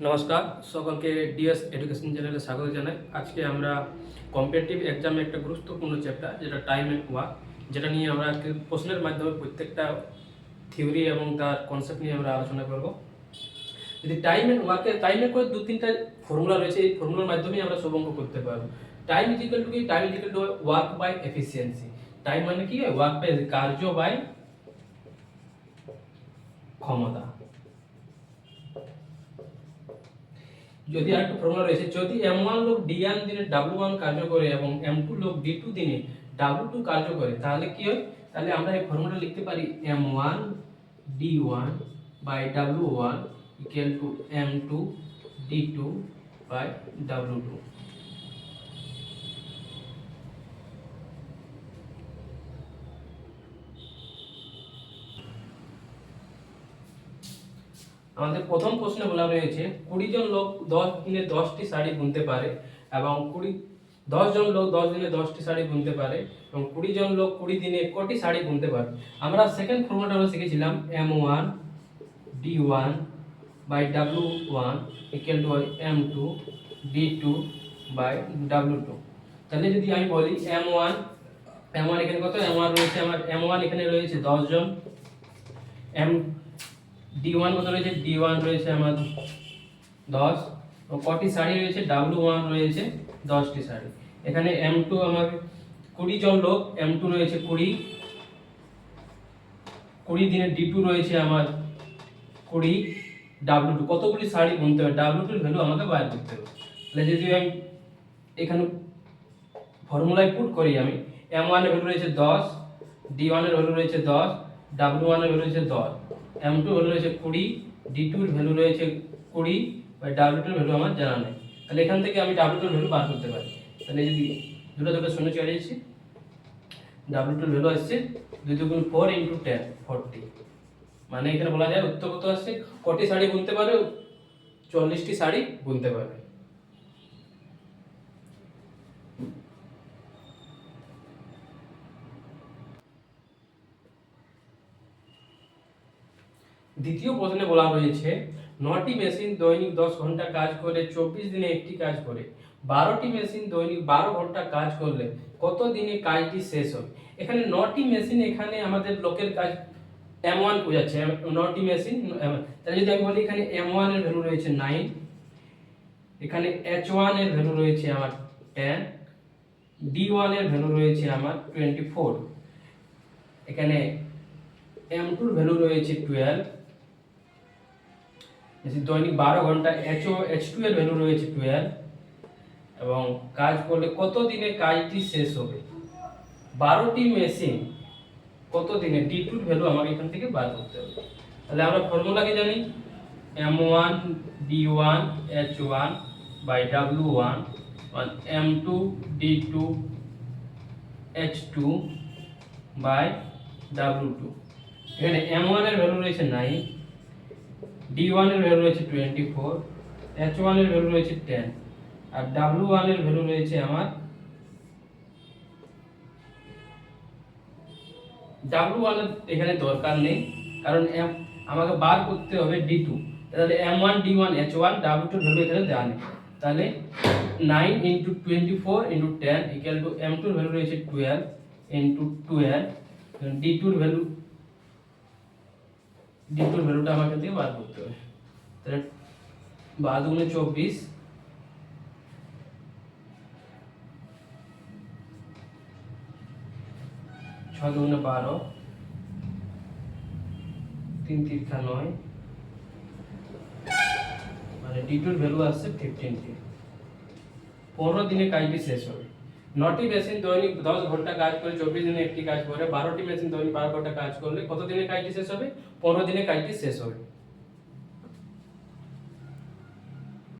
নমস্কার সকলকে DS education চ্যানেলে স্বাগত জানাই। আজকে আমরা কম্পিটিটিভ এক্সামে একটা গুরুত্বপূর্ণ চ্যাপ্টার যেটা টাইম অ্যান্ড ওয়ার্ক, যেটা নিয়ে আমরা প্রশ্নের মাধ্যমে প্রত্যেকটা থিওরি এবং তার কনসেপ্ট নিয়ে আমরা আলোচনা করব। যদি টাইম অ্যান্ড টাইমের করে দু তিনটা ফর্মুলা রয়েছে, এই ফর্মুলার মাধ্যমেই আমরা সব অঙ্ক করতে পারবো। টাইম ইজ ইকুয়াল টু কি? Time is equal to work by efficiency. Time মানে কি হয়? ওয়ার্ক বাই কার্য বাই ক্ষমতা। যদি আরেকটা ফর্মুলা রয়েছে, যদি m1 লোক d1 দিনে w1 কার্য করে এবং m2 লোক d2 দিনে w2 কার্য করে, তাহলে কি হয়? তাহলে আমরা এই ফর্মুলা লিখতে পারি m1 d1 by w1 equal to m2 d2 by w2। আমাদের প্রথম প্রশ্নে বলা রয়েছে 20 জন লোক 10 দিনে 10টি শাড়ি বুনতে পারে এবং 10 জন লোক 10 দিনে 10টি শাড়ি বুনতে পারে এবং 20 জন লোক 20 দিনে কটি শাড়ি বুনতে পারে। আমরা সেকেন্ড ফর্মুলাটা আমরা শিখেছিলাম m1 d1 by w1 equal to m2 d2 by w2। তাহলে যদি আমি বলি m1 এখানে কত? m1 রয়েছে আমার m1 এখানে রয়েছে 10 জন, m d1 কত রয়েছে? d1 রয়েছে আমার 10 ও কটি শাড়ি রয়েছে? w1 রয়েছে 10টি শাড়ি। এখানে m2 আমার 20 জন লোক, m2 রয়েছে 20 দিনে d2 রয়েছে আমার 20, w2 কতগুলি শাড়ি বুনতে হবে? w2 এর ভ্যালু আমাকে বাইর করতে হবে। তাহলে যদি আমি এখানে ফর্মুলায় পুট করি, আমি m1 এর ভ্যালু রয়েছে 10, d1 এর ভ্যালু রয়েছে 10, w1 এর ভ্যালু রয়েছে 10, m2 ভ্যালু রয়েছে 20, d2 এর ভ্যালু রয়েছে 20 বাই w2 এর ভ্যালু আমার জানা নেই। তাহলে এখান থেকে আমি w2 এর ভ্যালু বার করতে পারি। তাহলে যদি দুটো শূন্য চলে যাচ্ছে, w2 এর ভ্যালু আসছে 2 দুগুণ 4 * 10 40। মানে এখানে বলা যায় উত্তর কত আসছে? কটি শাড়ি বুনতে পারে? 40টি শাড়ি বুনতে পারবে। দ্বিতীয় প্রশ্নে বলা রয়েছে 9টি মেশিন দৈনিক 10 ঘন্টা কাজ করে 24 দিনে একটি কাজ করে। 12টি মেশিন দৈনিক 12 ঘন্টা কাজ করলে কত দিনে কাজটি শেষ হবে? এখানে 9টি মেশিন, এখানে আমাদের লোকের কাজ m1 বোঝাচ্ছে, 9টি মেশিন। তাহলে যদি আমি বলি এখানে m1 এর ভ্যালু রয়েছে 9, এখানে h1 এর ভ্যালু রয়েছে আমার 10, d1 এর ভ্যালু রয়েছে আমার 24, এখানে m2 এর ভ্যালু রয়েছে 12, দৈনিক 12 ঘন্টা h2 এর ভ্যালু রয়েছে 12 এবং কাজ করলে কত দিনে কাজটি শেষ হবে? 12টি মেশিন কত দিনে, d2 এর ভ্যালু আমাকে এখান থেকে বার করতে হবে। তাহলে আমরা ফর্মুলা কি জানি? m1 d1 h1 by w1 m2 d2 h2 by w2। এখানে m1 এর ভ্যালু রয়েছে 9, d1 এর ভ্যালু রয়েছে 24, h1 এর ভ্যালু রয়েছে 10 আর w1 এর ভ্যালু রয়েছে আমার w1 এর এখানে দরকার নেই, কারণ আমাকে বার করতে হবে d2। তাহলে m1 d1 h1 w2 এর ভ্যালু এখানে দেওয়া নেই। তাহলে 9 * 24 * 10 = m2 এর ভ্যালু রয়েছে 12 * 12, d2 এর ভ্যালুটা আমাকে দিয়ে বার করতে হবে। তাহলে 12 × 24, 6 × 12, 3 × 9, মানে d2 এর ভ্যালু আসছে 15টি। 15 দিনে কাজটি শেষ হবে। 9টি মেশিন দৈনিক 10 ঘন্টা কাজ করে 24 দিনে একটি কাজ করে। 12টি মেশিন দৈনিক 12 ঘন্টা কাজ করলে কত দিনে কাজটি শেষ হবে? 15 দিনে কাজটি শেষ হবে।